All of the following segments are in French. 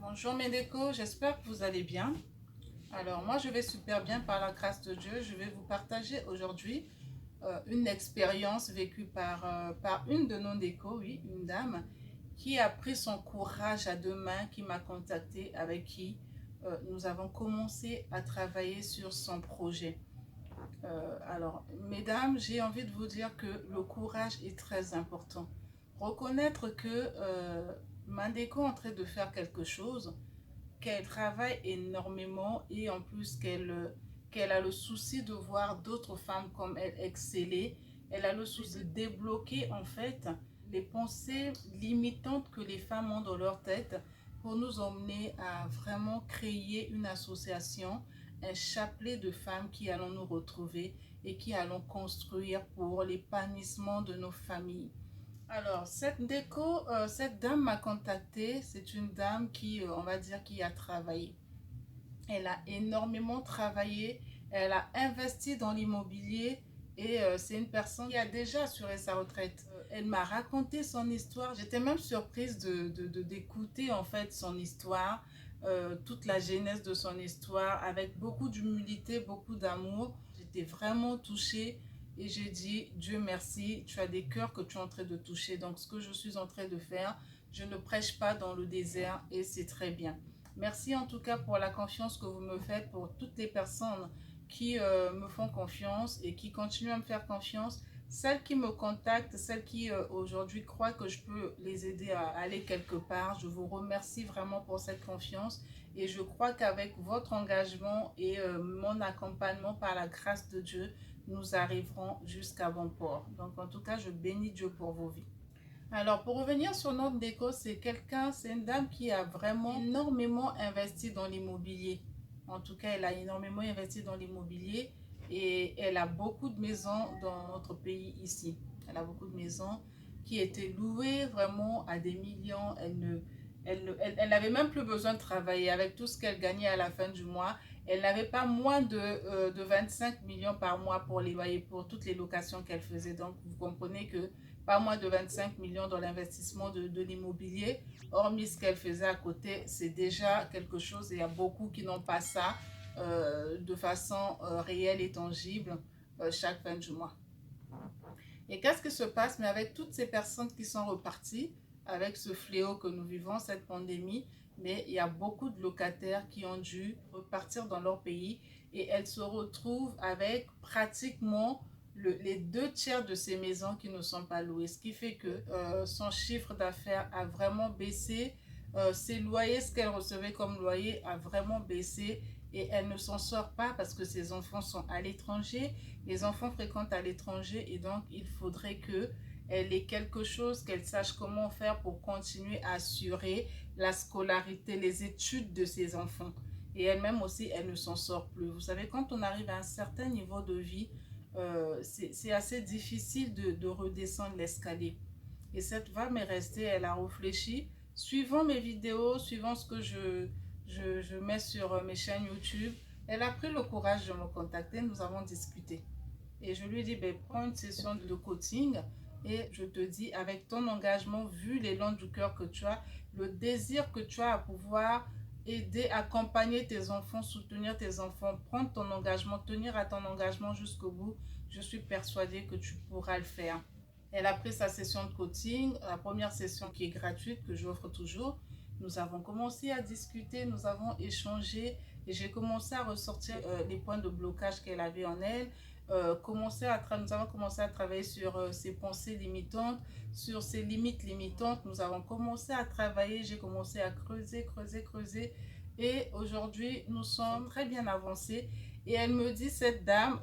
Bonjour mes décos, j'espère que vous allez bien. Alors moi je vais super bien par la grâce de Dieu. Je vais vous partager aujourd'hui une expérience vécue par une de nos décos, oui, une dame qui a pris son courage à deux mains, qui m'a contacté, avec qui nous avons commencé à travailler sur son projet. Alors mesdames, j'ai envie de vous dire que le courage est très important. Reconnaître que Mandeko est en train de faire quelque chose, qu'elle travaille énormément et en plus qu'elle a le souci de voir d'autres femmes comme elle exceller. Elle a le souci de débloquer en fait les pensées limitantes que les femmes ont dans leur tête pour nous emmener à vraiment créer une association, un chapelet de femmes qui allons nous retrouver et qui allons construire pour l'épanouissement de nos familles. Alors, cette dame m'a contactée. C'est une dame qui, on va dire, qui a travaillé. Elle a énormément travaillé. Elle a investi dans l'immobilier et c'est une personne qui a déjà assuré sa retraite. Elle m'a raconté son histoire. J'étais même surprise d'écouter en fait son histoire, toute la genèse de son histoire, avec beaucoup d'humilité, beaucoup d'amour. J'étais vraiment touchée. Et j'ai dit, Dieu merci, tu as des cœurs que tu es en train de toucher. Donc, ce que je suis en train de faire, je ne prêche pas dans le désert et c'est très bien. Merci en tout cas pour la confiance que vous me faites, pour toutes les personnes qui me font confiance et qui continuent à me faire confiance. Celles qui me contactent, celles qui aujourd'hui croient que je peux les aider à aller quelque part, je vous remercie vraiment pour cette confiance. Et je crois qu'avec votre engagement et mon accompagnement par la grâce de Dieu, nous arriverons jusqu'à bon port. Donc en tout cas, je bénis Dieu pour vos vies. Alors, pour revenir sur notre déco, c'est une dame qui a vraiment énormément investi dans l'immobilier. En tout cas, elle a énormément investi dans l'immobilier et elle a beaucoup de maisons dans notre pays ici. Elle a beaucoup de maisons qui étaient louées vraiment à des millions. Elle n'avait même plus besoin de travailler avec tout ce qu'elle gagnait à la fin du mois. Elle n'avait pas moins de 25 millions par mois pour les loyers, pour toutes les locations qu'elle faisait. Donc, vous comprenez que pas moins de 25 millions dans l'investissement de l'immobilier. Hormis ce qu'elle faisait à côté, c'est déjà quelque chose. Et il y a beaucoup qui n'ont pas ça de façon réelle et tangible chaque fin du mois. Et qu'est-ce qui se passe? Mais avec toutes ces personnes qui sont reparties, avec ce fléau que nous vivons, cette pandémie, mais il y a beaucoup de locataires qui ont dû repartir dans leur pays et elles se retrouvent avec pratiquement les deux tiers de ces maisons qui ne sont pas louées. Ce qui fait que son chiffre d'affaires a vraiment baissé. Ses loyers, ce qu'elle recevait comme loyer a vraiment baissé et elle ne s'en sort pas parce que ses enfants sont à l'étranger. Les enfants fréquentent à l'étranger et donc il faudrait qu'elle ait quelque chose, qu'elle sache comment faire pour continuer à assurer la scolarité, les études de ses enfants. Et elle-même aussi, elle ne s'en sort plus. Vous savez, quand on arrive à un certain niveau de vie, c'est assez difficile de redescendre l'escalier. Et cette femme est restée, elle a réfléchi, suivant mes vidéos, suivant ce que je mets sur mes chaînes YouTube. Elle a pris le courage de me contacter, nous avons discuté. Et je lui ai dit, ben, prends une session de coaching et je te dis, avec ton engagement, vu l'élan du cœur que tu as, le désir que tu as à pouvoir aider, accompagner tes enfants, soutenir tes enfants, prendre ton engagement, tenir à ton engagement jusqu'au bout, je suis persuadée que tu pourras le faire. Elle a pris sa session de coaching, la première session qui est gratuite, que j'offre toujours. Nous avons commencé à discuter, nous avons échangé et j'ai commencé à ressortir les points de blocage qu'elle avait en elle. Nous avons commencé à travailler sur ses pensées limitantes, sur ses limites limitantes. Nous avons commencé à travailler, j'ai commencé à creuser, creuser, creuser. Et aujourd'hui, nous sommes très bien avancés. Et elle me dit, cette dame,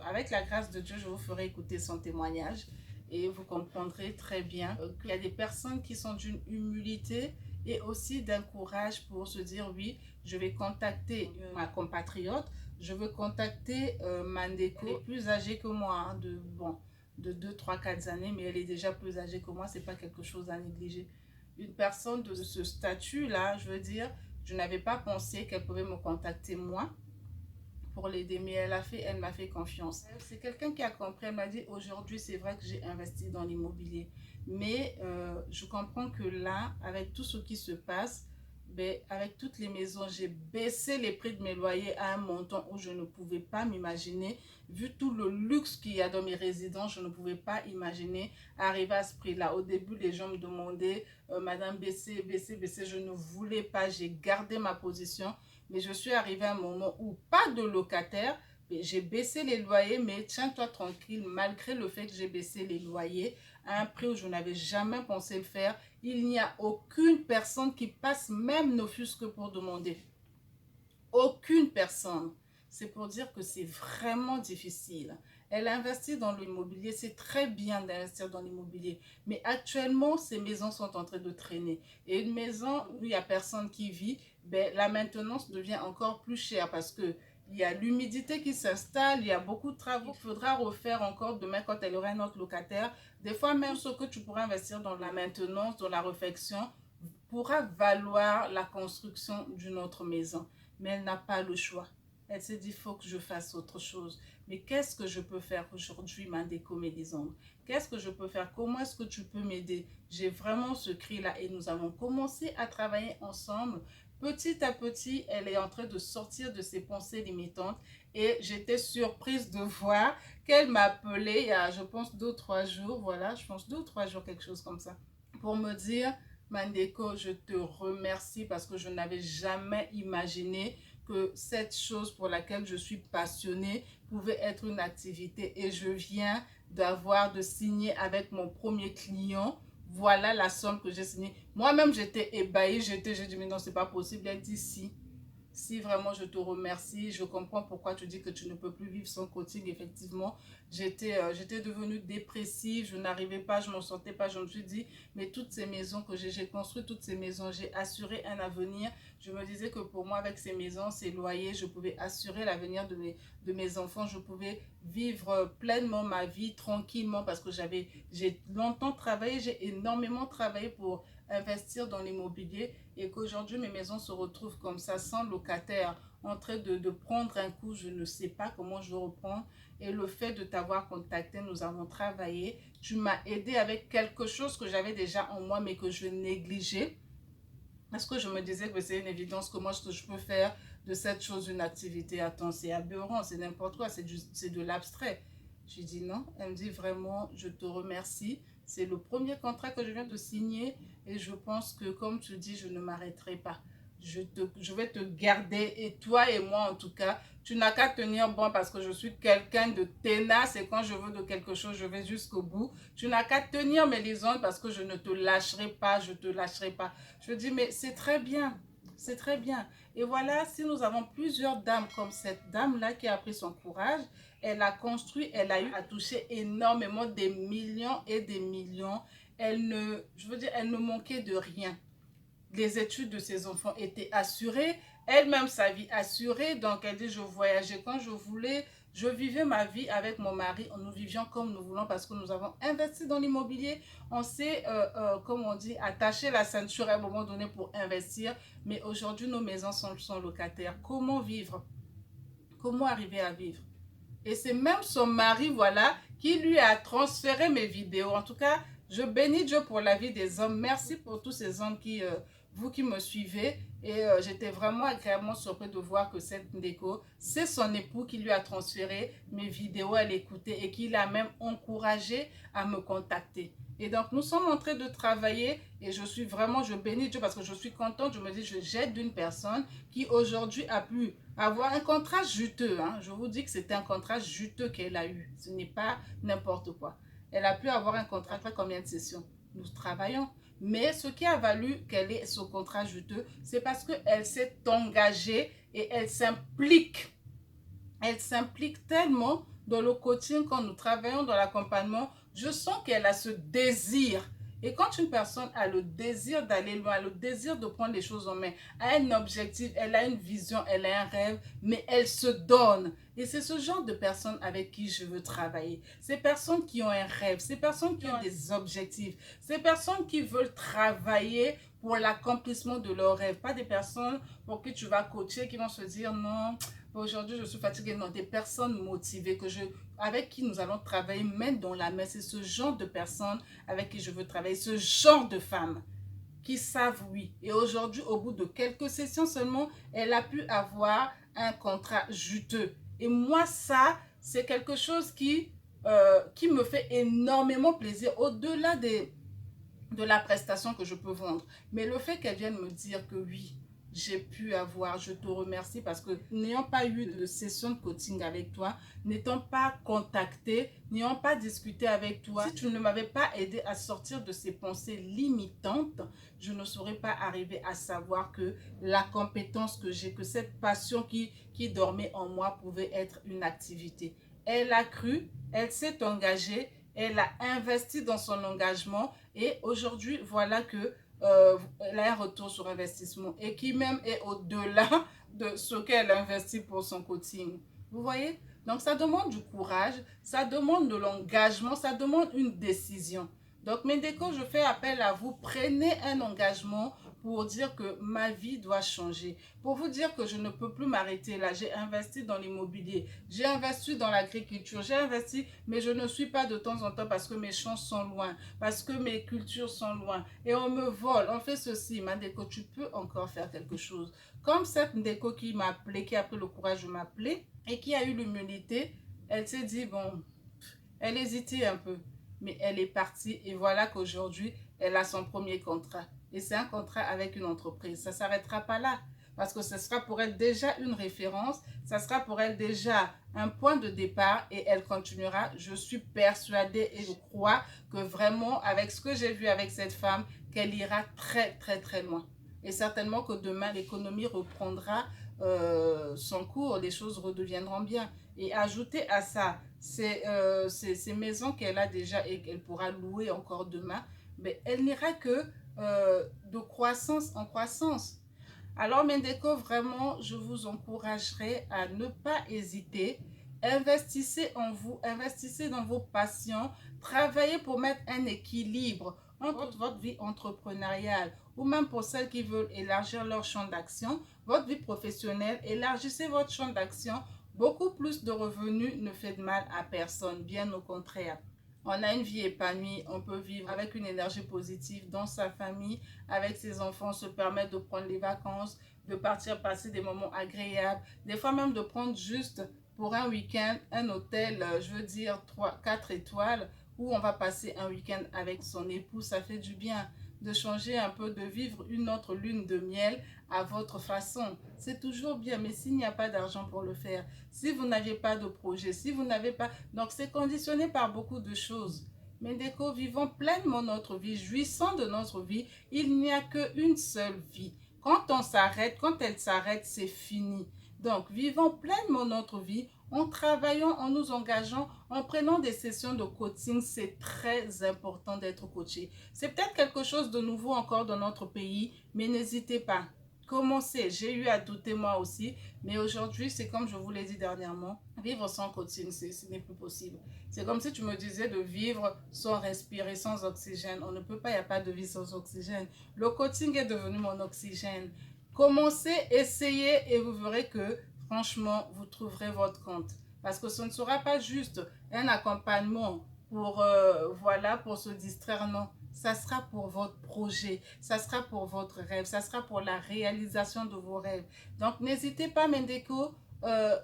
avec la grâce de Dieu, je vous ferai écouter son témoignage et vous comprendrez très bien qu'il y a des personnes qui sont d'une humilité et aussi d'un courage pour se dire oui, je vais contacter ma compatriote, je veux contacter Mandeko, elle est plus âgée que moi, hein, de 2, 3, 4 années, mais elle est déjà plus âgée que moi, c'est pas quelque chose à négliger. Une personne de ce statut-là, je veux dire, je n'avais pas pensé qu'elle pouvait me contacter moi pour l'aider, mais elle m'a fait confiance. C'est quelqu'un qui a compris, elle m'a dit, aujourd'hui, c'est vrai que j'ai investi dans l'immobilier, mais je comprends que là, avec tout ce qui se passe, Ben, avec toutes les maisons, j'ai baissé les prix de mes loyers à un montant où je ne pouvais pas m'imaginer. Vu tout le luxe qu'il y a dans mes résidences, je ne pouvais pas imaginer arriver à ce prix-là. Au début, les gens me demandaient, Madame, baissez, baissez, baissez. Je ne voulais pas, j'ai gardé ma position. Mais je suis arrivée à un moment où pas de locataire. J'ai baissé les loyers, mais tiens-toi tranquille, malgré le fait que j'ai baissé les loyers à un prix où je n'avais jamais pensé le faire, il n'y a aucune personne qui passe, même ne fût-ce que pour demander. Aucune personne. C'est pour dire que c'est vraiment difficile. Elle investit dans l'immobilier, c'est très bien d'investir dans l'immobilier. Mais actuellement, ces maisons sont en train de traîner. Et une maison où il n'y a personne qui vit, ben, la maintenance devient encore plus chère parce que il y a l'humidité qui s'installe, il y a beaucoup de travaux qu'il faudra refaire encore demain quand elle aura un autre locataire. Des fois, même ce que tu pourras investir dans la maintenance, dans la réfection, pourra valoir la construction d'une autre maison. Mais elle n'a pas le choix. Elle s'est dit, il faut que je fasse autre chose. Mais qu'est-ce que je peux faire aujourd'hui, Mandeko Mélisandre? Qu'est-ce que je peux faire? Comment est-ce que tu peux m'aider? J'ai vraiment ce cri-là et nous avons commencé à travailler ensemble. Petit à petit, elle est en train de sortir de ses pensées limitantes et j'étais surprise de voir qu'elle m'a appelé il y a, je pense, 2 ou 3 jours, voilà, je pense 2 ou 3 jours, quelque chose comme ça, pour me dire, Mandeko, je te remercie parce que je n'avais jamais imaginé que cette chose pour laquelle je suis passionnée pouvait être une activité et je viens de signer avec mon premier client. Voilà la somme que j'ai signée. Moi-même, j'étais ébahie, j'ai dit, mais non, c'est pas possible. Elle dit, si. Si vraiment je te remercie, je comprends pourquoi tu dis que tu ne peux plus vivre sans coaching. Effectivement, j'étais devenue dépressive, je n'arrivais pas, je ne m'en sortais pas. Je me suis dit, mais toutes ces maisons que j'ai construit, toutes ces maisons, j'ai assuré un avenir. Je me disais que pour moi, avec ces maisons, ces loyers, je pouvais assurer l'avenir de mes enfants. Je pouvais vivre pleinement ma vie tranquillement parce que j'ai longtemps travaillé, j'ai énormément travaillé pour investir dans l'immobilier et qu'aujourd'hui mes maisons se retrouvent comme ça sans locataire en train de prendre un coup, je ne sais pas comment je reprends. Et le fait de t'avoir contacté, nous avons travaillé, tu m'as aidé avec quelque chose que j'avais déjà en moi mais que je négligeais parce que je me disais que c'est une évidence, comment est-ce que je peux faire de cette chose une activité? Attends, c'est aberrant, c'est n'importe quoi, c'est de l'abstrait. Je dis non. Elle me dit vraiment, je te remercie. C'est le premier contrat que je viens de signer et je pense que, comme tu dis, je ne m'arrêterai pas. Je vais te garder et toi et moi en tout cas, tu n'as qu'à tenir bon parce que je suis quelqu'un de tenace et quand je veux de quelque chose, je vais jusqu'au bout. Tu n'as qu'à tenir mes liaisons parce que je ne te lâcherai pas, je te lâcherai pas. Je dis, mais c'est très bien, c'est très bien. Et voilà, si nous avons plusieurs dames comme cette dame-là qui a pris son courage, elle a construit, elle a eu à toucher énormément des millions et des millions. Je veux dire, elle ne manquait de rien. Les études de ses enfants étaient assurées, elle-même sa vie assurée. Donc elle dit, je voyageais quand je voulais, je vivais ma vie avec mon mari, nous vivions comme nous voulons parce que nous avons investi dans l'immobilier. On s'est, comme on dit, attaché la ceinture à un moment donné pour investir. Mais aujourd'hui, nos maisons sont locataires. Comment vivre? Comment arriver à vivre? Et c'est même son mari, voilà, qui lui a transféré mes vidéos. En tout cas, je bénis Dieu pour la vie des hommes. Merci pour tous ces hommes vous qui me suivez. Et j'étais vraiment agréablement surpris de voir que cette déco, c'est son époux qui lui a transféré mes vidéos, elle écoutait et qui l'a même encouragé à me contacter. Et donc, nous sommes en train de travailler et je bénis Dieu parce que je suis contente. Je me dis, j'aide une personne qui aujourd'hui a pu avoir un contrat juteux. Hein. Je vous dis que c'était un contrat juteux qu'elle a eu. Ce n'est pas n'importe quoi. Elle a pu avoir un contrat après combien de sessions? Nous travaillons. Mais ce qui a valu qu'elle ait ce contrat juteux, c'est parce qu'elle s'est engagée et elle s'implique. Elle s'implique tellement dans le coaching quand nous travaillons dans l'accompagnement. Je sens qu'elle a ce désir. Et quand une personne a le désir d'aller loin, le désir de prendre les choses en main, a un objectif, elle a une vision, elle a un rêve, mais elle se donne. Et c'est ce genre de personnes avec qui je veux travailler. Ces personnes qui ont un rêve, ces personnes qui ont des objectifs, ces personnes qui veulent travailler pour l'accomplissement de leurs rêves. Pas des personnes pour qui tu vas coacher, qui vont se dire non, aujourd'hui je suis fatiguée. Non, des personnes motivées avec qui nous allons travailler main dans la main. C'est ce genre de personnes avec qui je veux travailler, ce genre de femmes. qui savent oui. Et aujourd'hui, au bout de quelques sessions seulement, elle a pu avoir un contrat juteux. Et moi, ça, c'est quelque chose qui me fait énormément plaisir, au-delà de la prestation que je peux vendre. Mais le fait qu'elle vienne me dire que oui, j'ai pu avoir, je te remercie parce que n'ayant pas eu de session de coaching avec toi, n'étant pas contacté, n'ayant pas discuté avec toi, si tu ne m'avais pas aidé à sortir de ces pensées limitantes, je ne serais pas arrivé à savoir que la compétence que j'ai, que cette passion qui dormait en moi pouvait être une activité. Elle a cru, elle s'est engagée, elle a investi dans son engagement et aujourd'hui, voilà que elle a un retour sur investissement et qui même est au-delà de ce qu'elle investit pour son coaching. Vous voyez? Donc, ça demande du courage, ça demande de l'engagement, ça demande une décision. Donc, Mendeko, je fais appel à vous. Prenez un engagement pour dire que ma vie doit changer. Pour vous dire que je ne peux plus m'arrêter là. J'ai investi dans l'immobilier, j'ai investi dans l'agriculture, j'ai investi, mais je ne suis pas de temps en temps parce que mes champs sont loin, parce que mes cultures sont loin. Et on me vole, on fait ceci. Mandeko, tu peux encore faire quelque chose. Comme cette Ndeko qui m'a appelé, qui a pris le courage de m'appeler et qui a eu l'humilité, elle s'est dit, bon, elle hésitait un peu, mais elle est partie et voilà qu'aujourd'hui, elle a son premier contrat. Et c'est un contrat avec une entreprise. Ça ne s'arrêtera pas là parce que ce sera pour elle déjà une référence, ça sera pour elle déjà un point de départ et elle continuera. Je suis persuadée et je crois que vraiment, avec ce que j'ai vu avec cette femme, qu'elle ira très, très, très loin. Et certainement que demain, l'économie reprendra son cours, les choses redeviendront bien. Et ajouter à ça ces maisons qu'elle a déjà et qu'elle pourra louer encore demain, mais elle n'ira que de croissance en croissance. Alors, Mendeko, vraiment, je vous encouragerai à ne pas hésiter. Investissez en vous, investissez dans vos passions, travaillez pour mettre un équilibre entre votre vie entrepreneuriale ou même pour celles qui veulent élargir leur champ d'action, votre vie professionnelle, élargissez votre champ d'action. Beaucoup plus de revenus ne fait de mal à personne, bien au contraire. On a une vie épanouie, on peut vivre avec une énergie positive dans sa famille, avec ses enfants, se permettre de prendre les vacances, de partir passer des moments agréables, des fois même de prendre juste pour un week-end un hôtel, je veux dire 3, 4 étoiles, où on va passer un week-end avec son époux, ça fait du bien de changer un peu, de vivre une autre lune de miel à votre façon. C'est toujours bien, mais s'il n'y a pas d'argent pour le faire, si vous n'avez pas de projet, si vous n'avez pas... Donc, c'est conditionné par beaucoup de choses. Mendeko, vivons pleinement notre vie, jouissons de notre vie. Il n'y a qu'une seule vie. Quand on s'arrête, quand elle s'arrête, c'est fini. Donc, vivons pleinement notre vie en travaillant, en nous engageant, en prenant des sessions de coaching. C'est très important d'être coaché. C'est peut-être quelque chose de nouveau encore dans notre pays, mais n'hésitez pas. Commencez. J'ai eu à douter moi aussi, mais aujourd'hui, c'est comme je vous l'ai dit dernièrement, vivre sans coaching, ce n'est plus possible. C'est comme si tu me disais de vivre sans respirer, sans oxygène. On ne peut pas, il n'y a pas de vie sans oxygène. Le coaching est devenu mon oxygène. Commencez, essayez et vous verrez que franchement, vous trouverez votre compte. Parce que ce ne sera pas juste un accompagnement pour, voilà, pour se distraire, non. Ça sera pour votre projet, ça sera pour votre rêve, ça sera pour la réalisation de vos rêves. Donc, n'hésitez pas, Mendeko,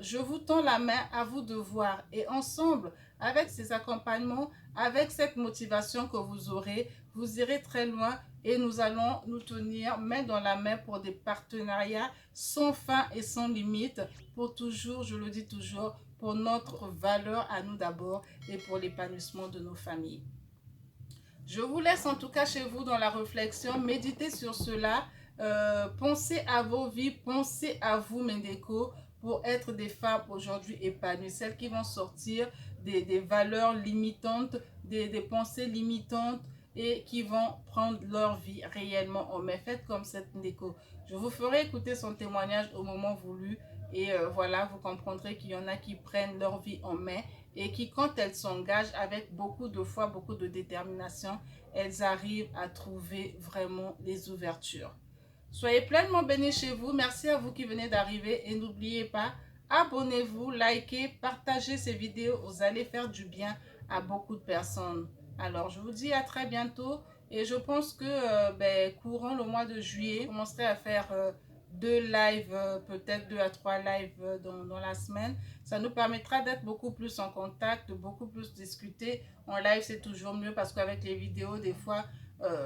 je vous tends la main, à vous de voir. Et ensemble, avec ces accompagnements, avec cette motivation que vous aurez, vous irez très loin et nous allons nous tenir main dans la main pour des partenariats sans fin et sans limite, pour toujours, je le dis toujours, pour notre valeur à nous d'abord et pour l'épanouissement de nos familles. Je vous laisse en tout cas chez vous dans la réflexion, méditez sur cela, pensez à vos vies, pensez à vous, Mendeko, pour être des femmes aujourd'hui épanouies, celles qui vont sortir des valeurs limitantes, des pensées limitantes et qui vont prendre leur vie réellement en main. Faites comme cette Ndeko. Je vous ferai écouter son témoignage au moment voulu et voilà, vous comprendrez qu'il y en a qui prennent leur vie en main et qui, quand elles s'engagent avec beaucoup de foi, beaucoup de détermination, elles arrivent à trouver vraiment les ouvertures. Soyez pleinement bénis chez vous. Merci à vous qui venez d'arriver et n'oubliez pas, abonnez-vous, likez, partagez ces vidéos. Vous allez faire du bien à beaucoup de personnes. Alors, je vous dis à très bientôt Et je pense que courant le mois de juillet, je commencerai à faire 2 lives, peut-être 2 à 3 lives dans la semaine. Ça nous permettra d'être beaucoup plus en contact, de beaucoup plus discuter. En live, c'est toujours mieux parce qu'avec les vidéos, des fois,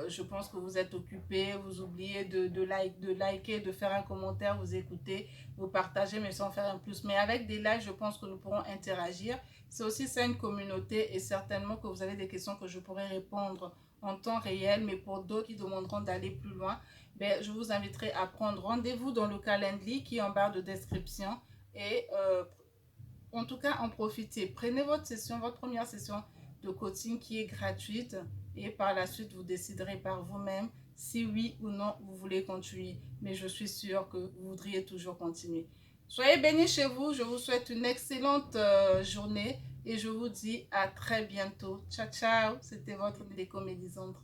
je pense que vous êtes occupé, vous oubliez de liker, de faire un commentaire, vous écoutez, vous partagez, mais sans faire un plus. Mais avec des lives, je pense que nous pourrons interagir. C'est aussi ça une communauté et certainement que vous avez des questions que je pourrai répondre en temps réel, mais pour d'autres qui demanderont d'aller plus loin, je vous inviterai à prendre rendez-vous dans le Calendly qui est en barre de description et en tout cas en profitez. Prenez votre session, votre première session de coaching qui est gratuite et par la suite vous déciderez par vous-même si oui ou non vous voulez continuer. Mais je suis sûre que vous voudriez toujours continuer. Soyez bénis chez vous, je vous souhaite une excellente journée et je vous dis à très bientôt. Ciao, ciao, c'était votre Déco Mélisandre.